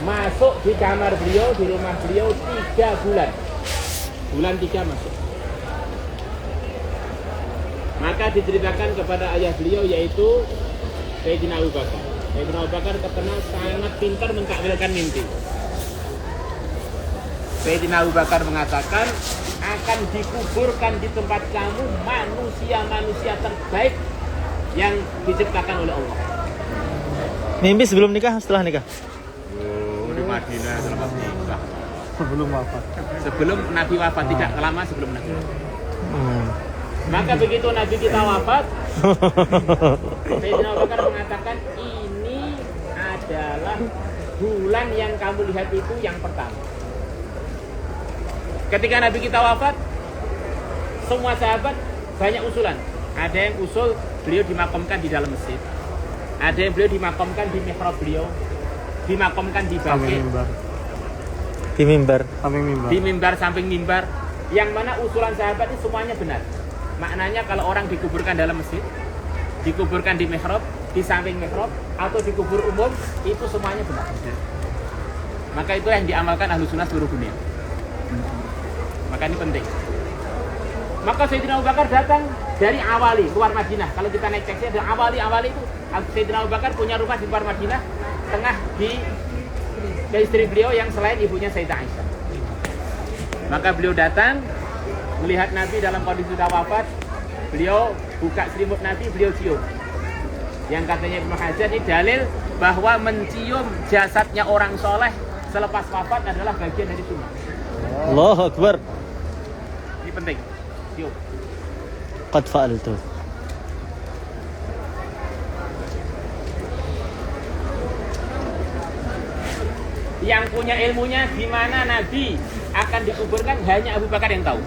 masuk di kamar beliau, di rumah beliau 3 bulan. Bulan 3 masuk. Maka diceritakan kepada ayah beliau yaitu Sayyidina Abu Bakar. Sayyidina Abu Bakar terkenal sangat pintar mentakwilkan mimpi. Sayyidina Abu Bakar mengatakan akan dikuburkan di tempat kamu manusia-manusia terbaik yang diciptakan oleh Allah. Mimpi sebelum nikah, setelah nikah? Di Madinah selepas nikah. Sebelum wafat. Sebelum Nabi wafat, tidak lama sebelum Nabi wafat. Maka begitu Nabi kita wafat, Sayyidina Abu Bakar mengatakan ini adalah bulan yang kamu lihat itu yang pertama. Ketika Nabi kita wafat, semua sahabat banyak usulan. Ada yang usul beliau dimakamkan di dalam masjid. Ada yang beliau dimakamkan di mihrab beliau, dimakamkan di baqi, di mimbar, di mimbar samping mimbar. Yang mana usulan sahabat itu semuanya benar. Maknanya kalau orang dikuburkan dalam masjid, dikuburkan di mihrab, di samping mihrab, atau dikubur umum, itu semuanya benar. Maka itu yang diamalkan ahlu sunnah seluruh dunia. Maka ini penting. Maka Sayyidina Abu Bakar datang dari Awali, luar Madinah. Kalau kita naik taksi ada Awali itu. Sayyidina Abu Bakar punya rumah di luar Madinah, tengah di istri beliau yang selain ibunya Sayyidah Aisyah. Maka beliau datang, melihat Nabi dalam kondisi sudah wafat. Beliau buka selimut Nabi, beliau cium. Yang katanya Ibnu Hajar ini dalil bahwa mencium jasadnya orang soleh selepas wafat adalah bagian dari sunnah. Allahu Akbar. Ini penting. Cium. Qad fa'altu. Yang punya ilmunya di mana Nabi akan dikuburkan hanya Abu Bakar yang tahu.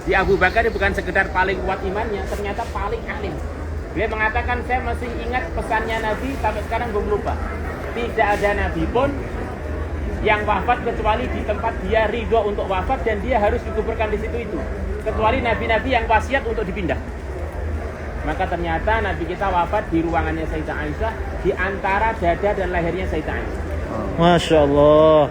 Di Abu Bakar bukan sekedar paling kuat imannya, ternyata paling alim. Dia mengatakan saya masih ingat pesannya Nabi sampai sekarang belum lupa. Tidak ada Nabi pun yang wafat kecuali di tempat dia ridho untuk wafat dan dia harus dikuburkan di situ itu. Kecuali nabi-nabi yang wasiat untuk dipindah. Maka ternyata Nabi kita wafat di ruangannya Sayyidah Aisyah, di antara dada dan lehernya Sayyidah Aisyah. Masya Allah.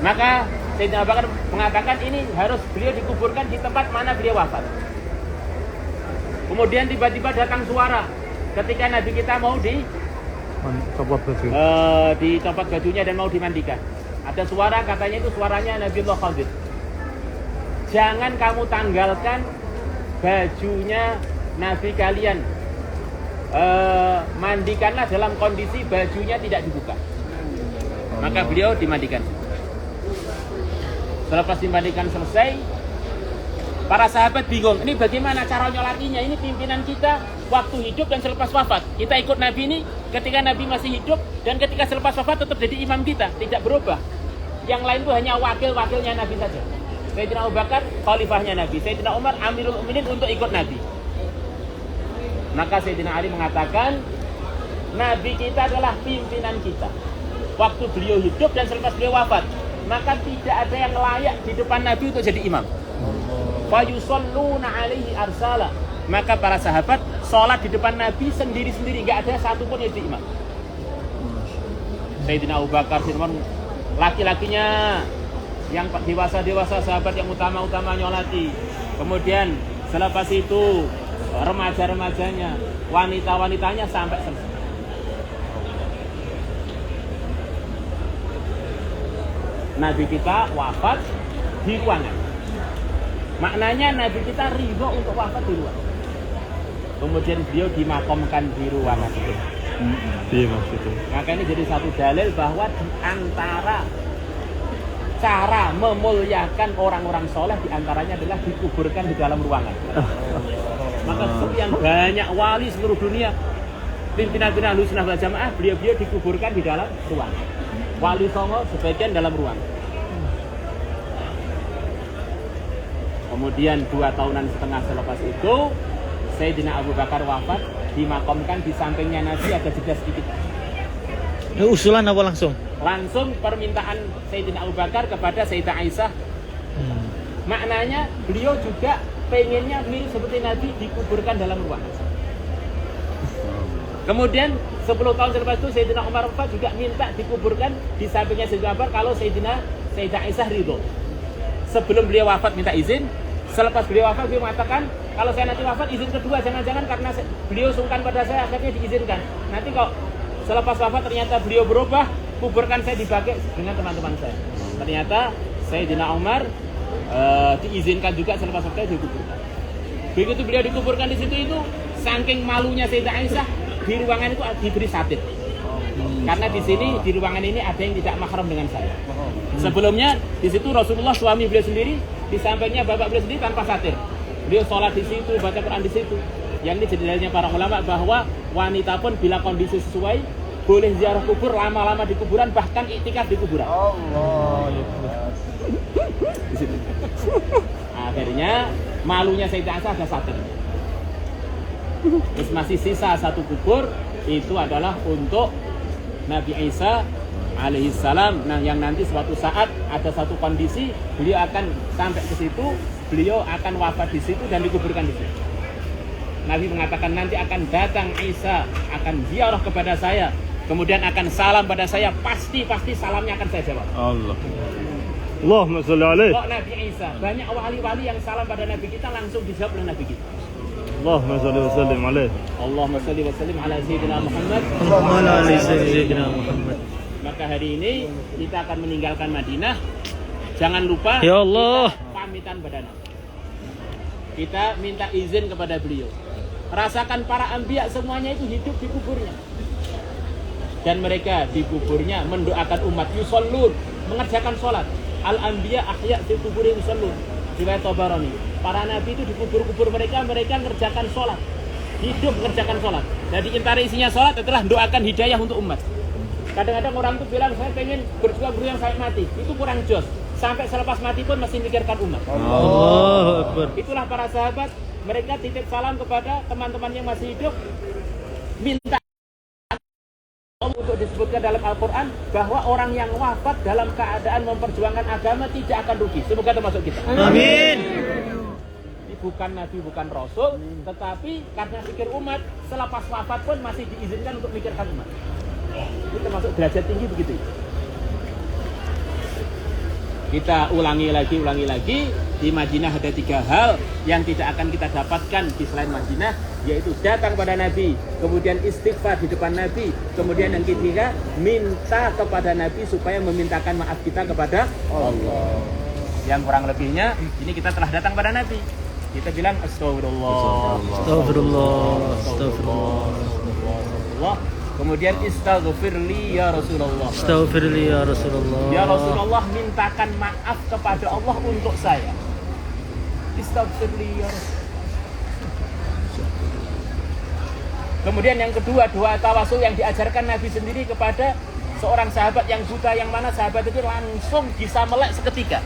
Maka Sayyidina Abu Bakar mengatakan ini harus beliau dikuburkan di tempat mana beliau wafat. Kemudian tiba-tiba datang suara ketika Nabi kita mau dicopot bajunya dan mau dimandikan. Ada suara, katanya itu suaranya Nabiullah Khadir. Jangan kamu tanggalkan bajunya Nabi kalian. Mandikanlah dalam kondisi bajunya tidak dibuka. Maka beliau dimandikan. Selepas dimandikan selesai, para sahabat bingung, ini bagaimana cara nyolatinya? Ini pimpinan kita waktu hidup dan selepas wafat. Kita ikut Nabi ini ketika Nabi masih hidup dan ketika selepas wafat tetap jadi imam kita, tidak berubah. Yang lain itu hanya wakil-wakilnya Nabi saja. Sayyidina Abu Bakar khalifahnya Nabi, Sayyidina Umar Amirul Mukminin untuk ikut Nabi. Maka Sayyidina Ali mengatakan, Nabi kita adalah pimpinan kita waktu beliau hidup dan selepas beliau wafat. Maka tidak ada yang layak di depan Nabi untuk jadi imam. Fa yusalluna alaihi arsala. Maka para sahabat sholat di depan Nabi sendiri-sendiri, enggak ada satupun yang jadi imam. Sayyidina Abu Bakar, Sayyidina Umar, laki-lakinya yang dewasa-dewasa sahabat yang utama-utama nyolati. Kemudian selepas itu remaja-remajanya, wanita-wanitanya sampai selesai. Nabi kita wafat di ruangan. Maknanya Nabi kita ridho untuk wafat di ruangan. Kemudian beliau dimakamkan di ruangan itu. Iya maksudnya. Maka ini jadi satu dalil bahwa di antara cara memuliakan orang-orang soleh di antaranya adalah dikuburkan di dalam ruangan. Maka sekian banyak wali seluruh dunia, pimpinan-pimpinan Ahlussunnah wal Jamaah, beliau-beliau dikuburkan di dalam ruangan. Wali Songo sebagian dalam ruangan. Kemudian 2 tahunan setengah selepas itu Sayyidina Abu Bakar wafat, dimakamkan di sampingnya Nabi, ada jeda sedikit. Ini usulan apa langsung? Langsung permintaan Sayyidina Abu Bakar kepada Sayyidah Aisyah Maknanya beliau juga pengennya mirip seperti Nabi dikuburkan dalam ruangan. Kemudian 10 tahun selepas itu Sayyidina Umar wafat juga minta dikuburkan di sampingnya Sayyidina Umar kalau Sayyidah Aisyah ridho. Sebelum beliau wafat minta izin, selepas beliau wafat beliau mengatakan kalau saya nanti wafat izin kedua jangan-jangan karena beliau sungkan pada saya akhirnya diizinkan. Nanti kalau selepas wafat ternyata beliau berubah, kuburkan saya dipakai dengan teman-teman saya. Ternyata Sayyidina Umar diizinkan juga selepas wafat dikuburkan. Begitu beliau dikuburkan di situ itu saking malunya Sayyidah Aisyah di ruangan itu diberi satir. Karena di sini di ruangan ini ada yang tidak mahram dengan saya. Sebelumnya di situ Rasulullah suami beliau sendiri, di sampingnya bapak beliau sendiri tanpa satir. Beliau sholat di situ, baca Quran di situ. Yang ini jadi dalilnya para ulama bahwa wanita pun bila kondisi sesuai boleh ziarah kubur lama-lama di kuburan, bahkan iktikaf di kuburan. Allah. Di situ. Akhirnya malunya Sayyidah Aisyah ada satir. Terus masih sisa satu kubur, itu adalah untuk Nabi Isa alaihissalam. Nah, yang nanti suatu saat ada satu kondisi beliau akan sampai ke situ, beliau akan wafat di situ dan dikuburkan di situ. Nabi mengatakan nanti akan datang Isa, akan ziarah kepada saya, kemudian akan salam pada saya, pasti salamnya akan saya jawab. Allah. Allahumma salli alaihi. Kok Nabi Isa, banyak wali-wali yang salam pada Nabi kita langsung dijawab oleh Nabi kita. Allahumma salli wa sallim alaihi. Allahumma salli wa sallim ala Sayyidina Muhammad. Allahumma ala sayyidina Muhammad. Maka hari ini kita akan meninggalkan Madinah. Jangan lupa Ya Allah. kita pamitan pada Nabi. Kita minta izin kepada beliau. Rasakan para anbiya semuanya itu hidup di kuburnya. Dan mereka di kuburnya mendoakan umat, yusallun, mengerjakan sholat. Al-anbiya ahya fi kuburihim yusallun. Riwayat Tabarani. Para nabi itu di kubur-kubur mereka ngerjakan sholat. Hidup mengerjakan sholat. Jadi antara isinya sholat adalah doakan hidayah untuk umat. Kadang-kadang orang itu bilang saya pengen berjuang sampai mati. Itu kurang jos. Sampai selepas mati pun masih mikirkan umat. Allahu Akbar. Itulah para sahabat. Mereka titip salam kepada teman-teman yang masih hidup. Minta untuk disebutkan dalam Al-Quran bahwa orang yang wafat dalam keadaan memperjuangkan agama tidak akan rugi. Semoga termasuk kita. Amin. Ini bukan Nabi, bukan Rasul, tetapi karena pikir umat, selepas wafat pun masih diizinkan untuk mikirkan umat. Ini termasuk derajat tinggi begitu. Kita ulangi lagi. Di Madinah ada 3 hal yang tidak akan kita dapatkan di selain Madinah, yaitu datang pada Nabi, kemudian istighfar di depan Nabi, kemudian yang ketiga minta kepada Nabi supaya memintakan maaf kita kepada Allah. Yang kurang lebihnya ini kita telah datang pada Nabi. Kita bilang astagfirullah. Kemudian istaghfirli ya Rasulullah. Astaghfirli ya Rasulullah. Ya Rasulullah, mintakan maaf kepada Allah untuk saya. Istaghfirli ya Rasulullah. Kemudian yang kedua, doa tawasul yang diajarkan Nabi sendiri kepada seorang sahabat yang buta, yang mana sahabat itu langsung bisa melek seketika.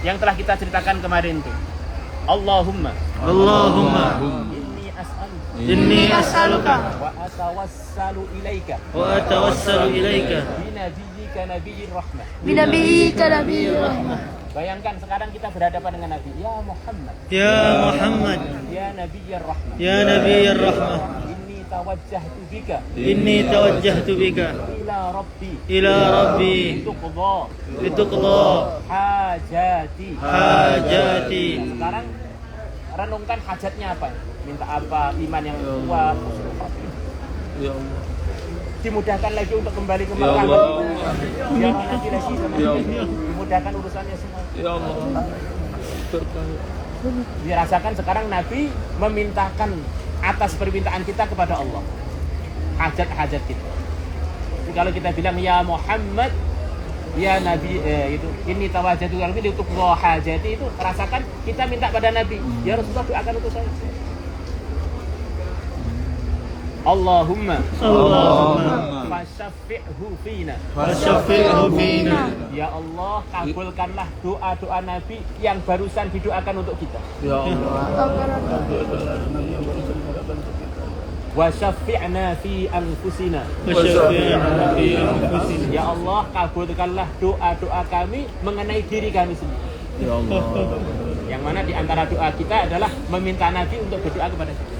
Yang telah kita ceritakan kemarin itu. Allahumma Inni as'aluka wa atawassalu ilaika binabiyyika nabiyyir rahmah. Binabiyyika nabiyyir rahmah. Bayangkan sekarang kita berhadapan dengan Nabi. Ya Muhammad. Ya Muhammad. Ya nabiyyir rahmah. Ya nabiyyir rahmah. Inni tawajjahtu bika ila rabbi lituqda hajati. Sekarang renungkan hajatnya apa? Minta apa? Iman yang kuat. Ya Allah. Dimudahkan lagi untuk kembali ke Mekah. Jangan lagi sama dimudahkan urusannya semua. Ya Allah. Dirasakan sekarang Nabi memintakan atas permintaan kita kepada Allah hajat-hajat kita. Jadi kalau kita bilang ya Muhammad, ya Nabi, itu ini tawajjatu qalbi untuk hajati, itu rasakan kita minta pada Nabi, ya Rasulullah doakan untuk saya. Allahumma fasyafi'hu fina. Ya Allah, kabulkanlah doa-doa Nabi yang barusan didoakan untuk kita. Ya Allah. Wa syafi'na fi anfusina. Ya Allah, kabulkanlah doa-doa kami mengenai diri kami sendiri. Ya Allah. Yang mana di antara doa kita adalah meminta Nabi untuk berdoa kepada kita.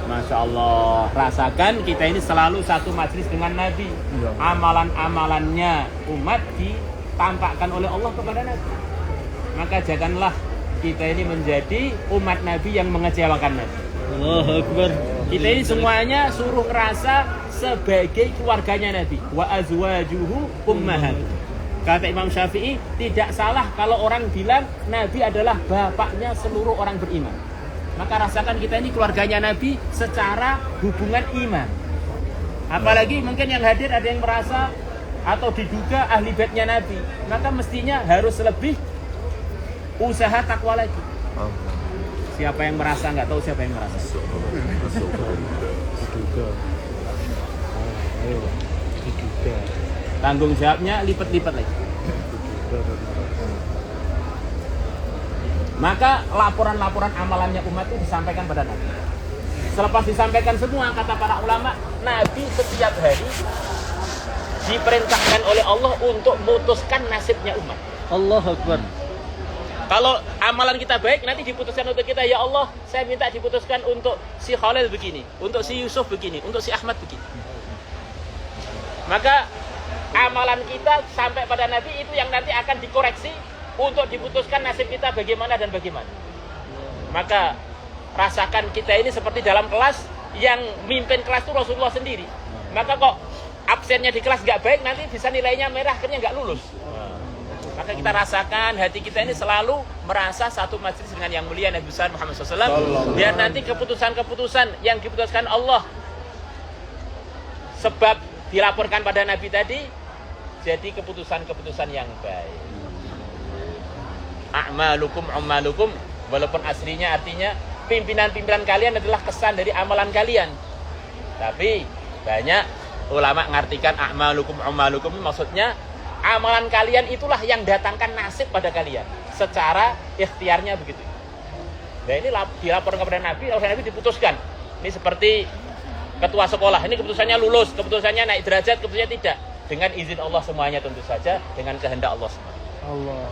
Masya Allah, rasakan kita ini selalu satu majelis dengan Nabi. Amalan-amalannya umat ditampakkan oleh Allah kepada Nabi. Maka janganlah kita ini menjadi umat Nabi yang mengecewakan Nabi. Allahu Akbar. Kita ini semuanya suruh ngerasa sebagai keluarganya Nabi. Wa azwajuhu ummahat. Kata Imam Syafi'i, tidak salah kalau orang bilang Nabi adalah bapaknya seluruh orang beriman. Maka rasakan kita ini keluarganya Nabi secara hubungan iman. Apalagi mungkin yang hadir ada yang merasa atau diduga ahli baitnya Nabi. Maka mestinya harus lebih usaha takwa lagi. Siapa yang merasa, nggak tahu siapa yang merasa. Tanggung jawabnya lipat-lipat lagi. Maka laporan-laporan amalannya umat itu disampaikan pada Nabi. Selepas disampaikan semua, kata para ulama, Nabi setiap hari diperintahkan oleh Allah untuk memutuskan nasibnya umat. Allahu Akbar. Kalau amalan kita baik, nanti diputuskan untuk kita, ya Allah, saya minta diputuskan untuk si Khalil begini, untuk si Yusuf begini, untuk si Ahmad begini. Maka amalan kita sampai pada Nabi itu yang nanti akan dikoreksi untuk diputuskan nasib kita bagaimana dan bagaimana. Maka rasakan kita ini seperti dalam kelas, yang mimpin kelas itu Rasulullah sendiri. Maka kok absennya di kelas nggak baik, nanti bisa nilainya merah, akhirnya nggak lulus. Maka kita rasakan hati kita ini selalu merasa satu majelis dengan yang mulia Nabi besar Muhammad SAW. Biar nanti keputusan-keputusan yang diputuskan Allah sebab dilaporkan pada Nabi tadi jadi keputusan-keputusan yang baik. A'malukum ummalukum, walaupun aslinya artinya pimpinan-pimpinan kalian adalah kesan dari amalan kalian. Tapi banyak ulama ngartikan a'malukum ummalukum maksudnya amalan kalian itulah yang datangkan nasib pada kalian secara ikhtiarnya begitu. Nah ini dilaporkan kepada Nabi, oleh Nabi diputuskan. Ini seperti ketua sekolah, ini keputusannya lulus, keputusannya naik derajat, keputusannya tidak. Dengan izin Allah semuanya tentu saja, dengan kehendak Allah semua. Allah.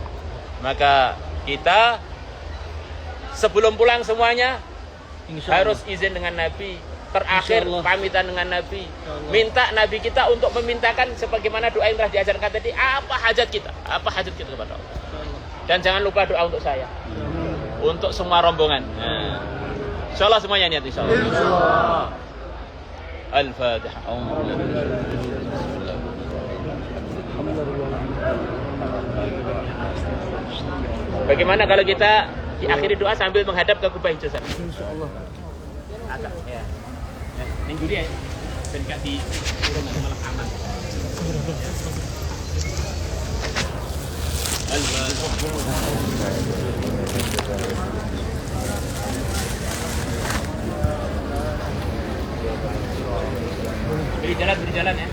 Maka kita sebelum pulang semuanya harus izin dengan Nabi. Terakhir pamitan dengan Nabi. Minta Nabi kita untuk memintakan sebagaimana doa yang telah diajarkan tadi. Apa hajat kita? Apa hajat kita kepada Allah? Dan jangan lupa doa untuk saya. Untuk semua rombongan. Nah. Insyaallah semuanya niat insyaallah. Al-Fatihah. Bagaimana kalau kita diakhiri doa sambil menghadap ke kubah hijau sana? Insyaallah. Agak ya. Minggu dia ben gak di turun malah aman. Beri jalan ya.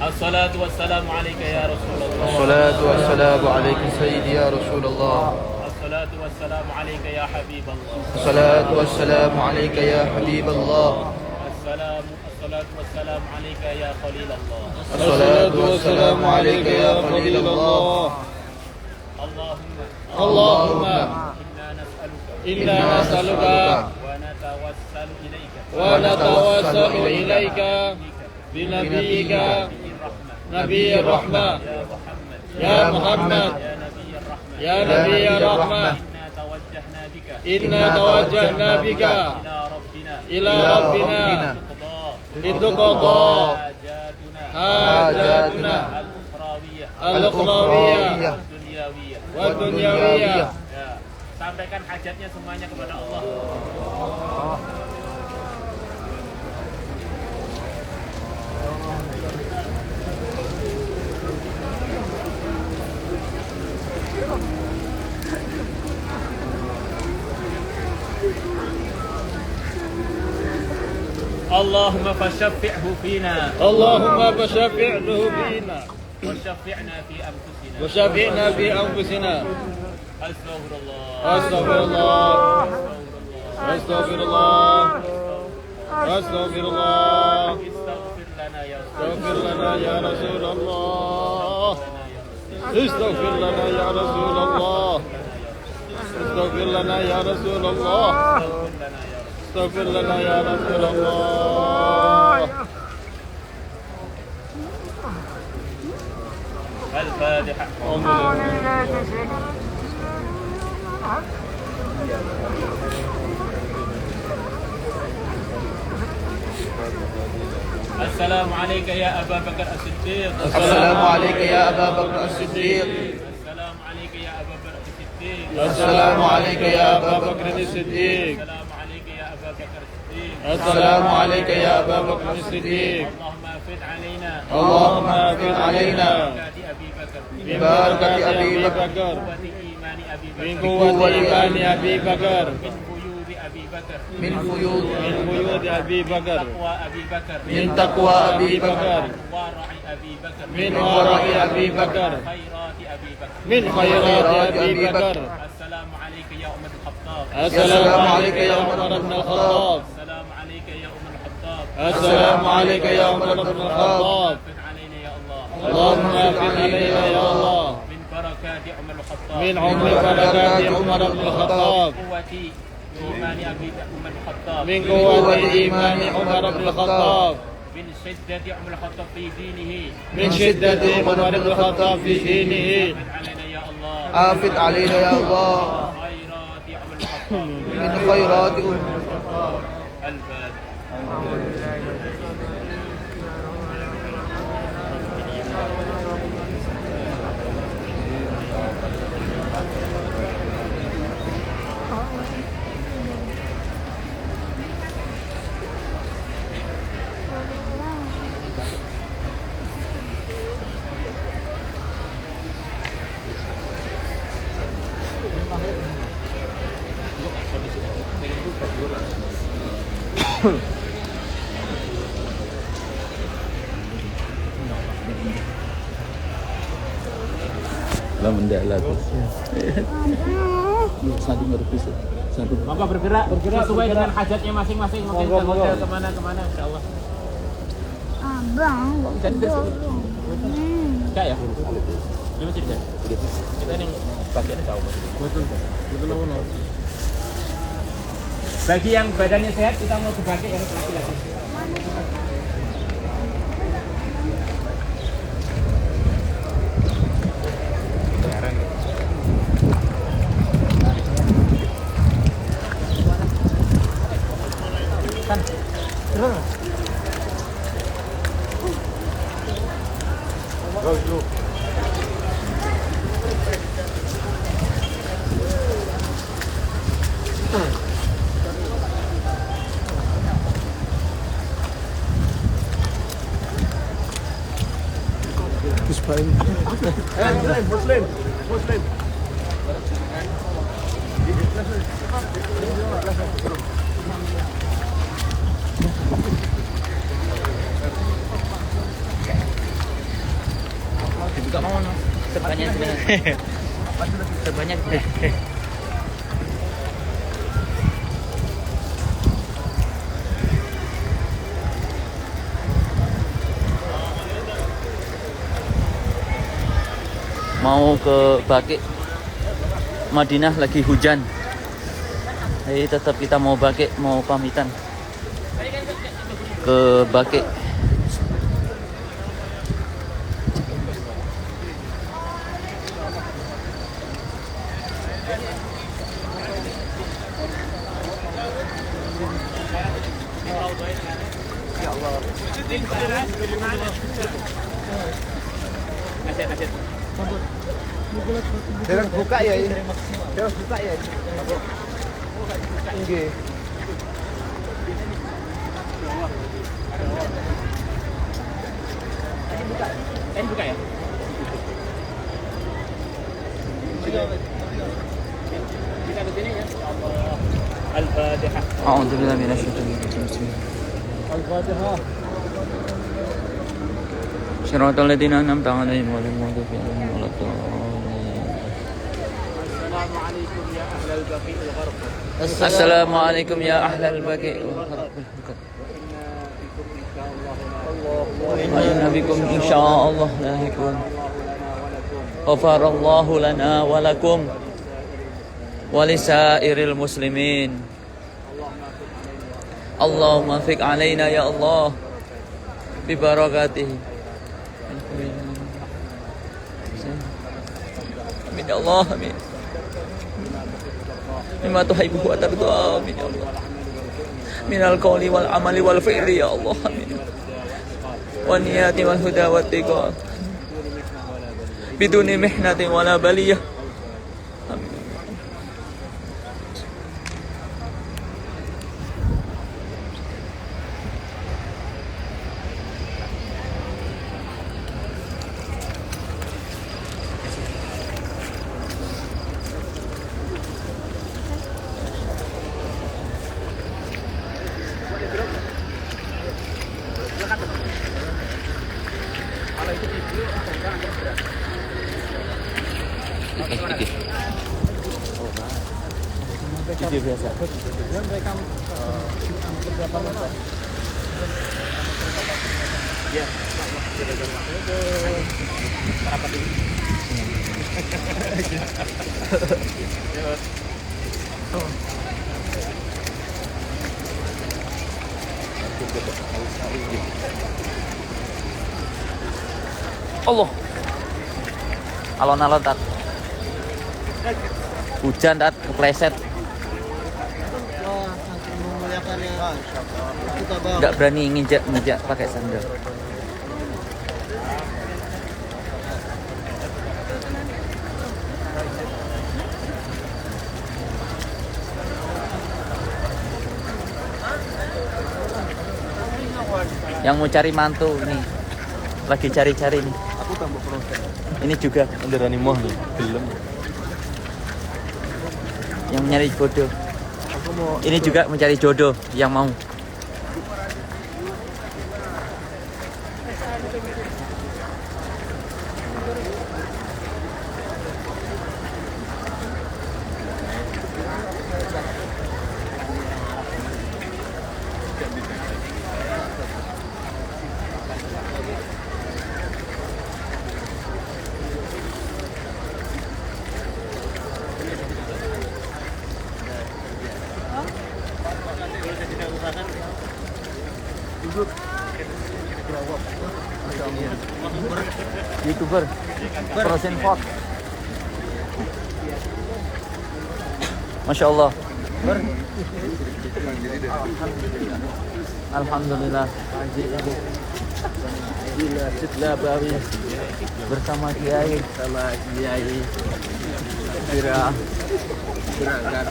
Assalatu wassalamu alayka ya Rasulullah. Assalatu wassalamu alayka sayyidi ya Rasulullah. الصلاة والسلام عليك يا حبيب الله. الصلاة والسلام عليك يا حبيب الله. الصلاة والسلام عليك يا خليل الله. الصلاة والسلام عليك يا خليل الله. اللهم إنا نسألك ونتوسل إليك بنبيك نبي الرحمة يا محمد يا نبي الرحمة إنا توجهنا بك إلى ربنا لتقضى حاجاتنا الأخروية والدنيوية. Sampaikan hajatnya semuanya kepada Allah. Allahumma fashaffi'hu fina. اللهم فشفعه فينا وشفعنا في أنفسنا. وشفعنا في أنفسنا. Astaghfirullah. أستغفر الله أستغفر الله أستغفر الله Istaghfir lana ya استغفر لنا يا رسول الله استغفر لنا يا رسول الله استغفر لنا يا رسول الله استغفر لنا يا رسول الله الفاتحة. السلام عليك يا أبا بكر الصديق. السلام عليك يا أبا بكر الصديق. السلام عليك يا أبا بكر الصديق. السلام عليك يا أبا بكر الصديق. السلام عليك يا أبا بكر السلام عليك يا أبا بكر الصديق. الصديق. اللهم أفد علينا اللهم أفد علينا بركات أبي بكر ببركة أبي بكر بكر قوة إيمان أبي من بكر قوة إيمان أبي بكر من فيوض أبي بكر من فيوض من قيود أبي بكر تقوى أبي بكر من تقوى أبي بكر ورع أبي بكر من ورع أبي بكر خيرات أبي بكر من خيرات أبي بكر. السلام عليك يا أم الخطاب. السلام عليك يا عمر بن الخطاب. السلام عليك يا أم الخطاب. السلام عليك يا عمر بن الخطاب. أفد علينا يا الله اللهم أفد علينا يا الله من بركات عمر الخطاب من عمر بركات عمر بن الخطاب. قوة إيمان أبي عمر الخطاب من قوة إيمان عمر بن الخطاب. من شدة عمر الخطاب في دينه من شدة عمر بن الخطاب في دينه. أفد علينا يا الله آفد علينا يا الله خيرات عمر الخطاب. من خيرات الفاتحة. lah mendalam satu merebus satu Monggo bergerak sesuai dengan hajatnya masing-masing. Mungkin ke hotel kemana insyaallah. Abang, Jadi ke sini. Enggak ya? Ini masih bisa. Kita ini bagiannya jauh. Betul. Bagi yang badannya sehat kita mau berbagi yang laki-laki. Muslim. Dibuka mau no? Sebanyak sebanyak. Mau ke Baqi Madinah lagi hujan. Jadi tetap kita mau Baqi, mau pamitan ke Baqi. Terus buka ya ini. Terus buka ya. Nggih. Kan buka ya? Kita ke sini ya. Allah. Al-Fatihah. A'udzubillahi minasyaitonir rajim. Al-Fatihah. Shiratal ladzina an'amta 'alaihim ghairil maghdubi 'alaihim waladdallin. Assalamualaikum ya ahlal baqi al-gharb. Assalamualaikum ya ahlal Baqi. wa inna bikum insyaallah lahiqun. Ghafarallahu lana wa lakum wa lisairil muslimin. Allahumma fiq alaina ya Allah bi barakatihi. Amin ya Allah, amin. Mimma tuhibbu wa tarda, amin ya Allah. Minal qawli wal amali wal fi'li ya Allah, amin. Wa niyati wal huda wat tiqa. Biduni mihnatin wala baliyah. Amin. Video biasa. Allah. Alon-alon tat. Hujan tat kepleset. Nggak berani nginjak pakai sandal. Yang mau cari mantu nih, lagi cari-cari nih. Aku tambah proses. Ini juga Underani moh nih, belum. yang nyari jodoh. Aku mau Ini juga mencari jodoh yang mau. YouTuber Frozen Fox. Masya Allah. Alhamdulillah. setelah bawi Bersama Kiai. sama Kiai Kira berangkat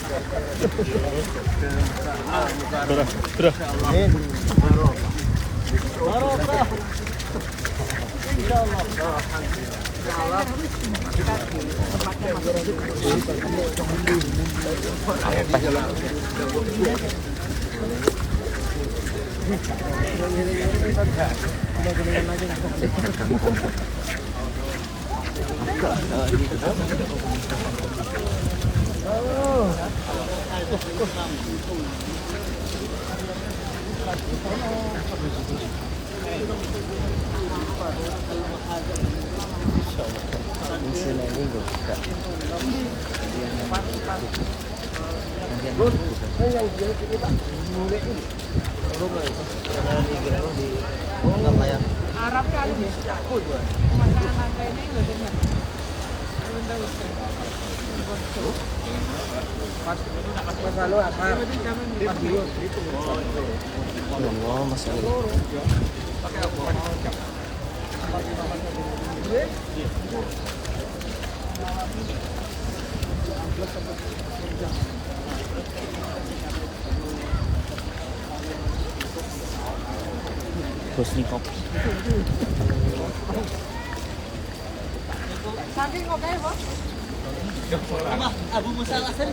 Arab kali ini. Makanan lainnya nggak dengar. Allah masalah. Bosnikov. Saking oke, Bos. Abu Musa Al-Asari.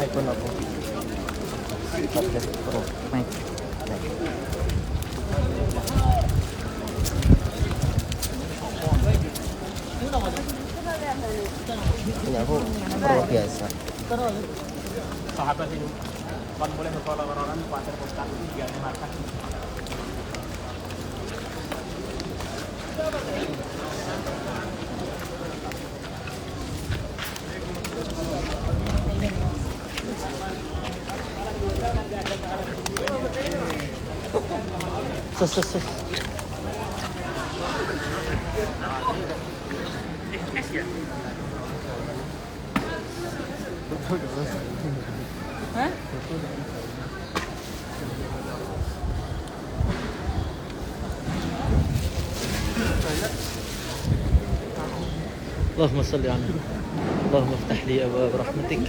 iPhone apa? 14 Pro Max. Punya aku Pro biasa. Sahabat ini kan boleh nge-follow orang-orang di pasar postal itu juga markas. Sus. Hah? اللهم صل على اللهم افتح لي أبواب رحمتك.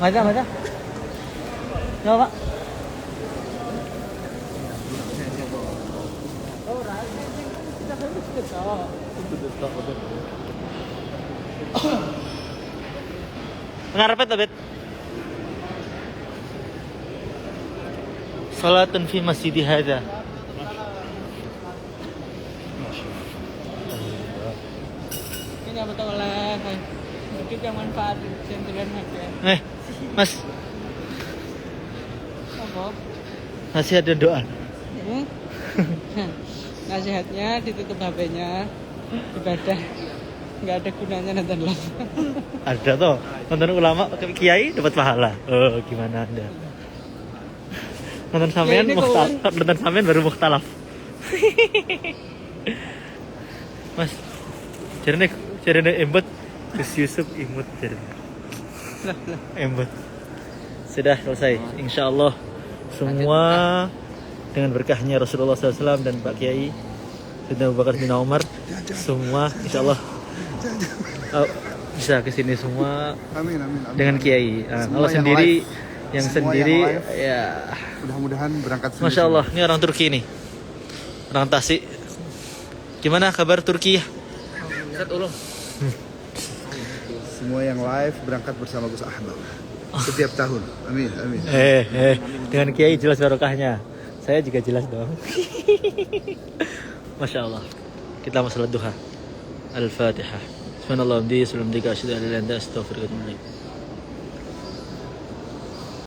Mada. Ya, Pak. Ngarepet ta, Bet? Salatun fi masjidi hadza. Ini apa tuh lah? Sedikit yang manfaat sentilan aja. Mas, Apa? masih ada doa. Nasihatnya ditutup HP-nya, ibadah nggak ada gunanya nonton live. Ada toh, nonton ulama pakai kiai dapat pahala. Oh, gimana Anda? Nonton sampean Ya, ini nonton sampean baru mukhtalaf. Mas, jarene embet Gus Yusuf imut jarene. Embet. Sudah selesai. Insyaallah semua dengan berkahnya Rasulullah SAW dan Pak Kiai Sayyidina Abu Bakar bin Umar, semua insyaallah bisa kesini semua. Amin. Dengan Kiai. Kalau sendiri yang sendiri ya Mudah-mudahan berangkat sendiri. Masya Allah, ini orang Turki nih, orang Tasik. Gimana kabar Turki? Ustaz ulung. Semua yang live berangkat bersama Gus Ahmad setiap tahun. Amin. Dengan Kiai jelas barokahnya. Saya juga jelas dong. Masya Allah. Kita mau salat duha. Al-Fatihah. Subhanallah, sebelum 3 asyhadu an la ilaha illa anta astaghfiruka wa atubu ilaik.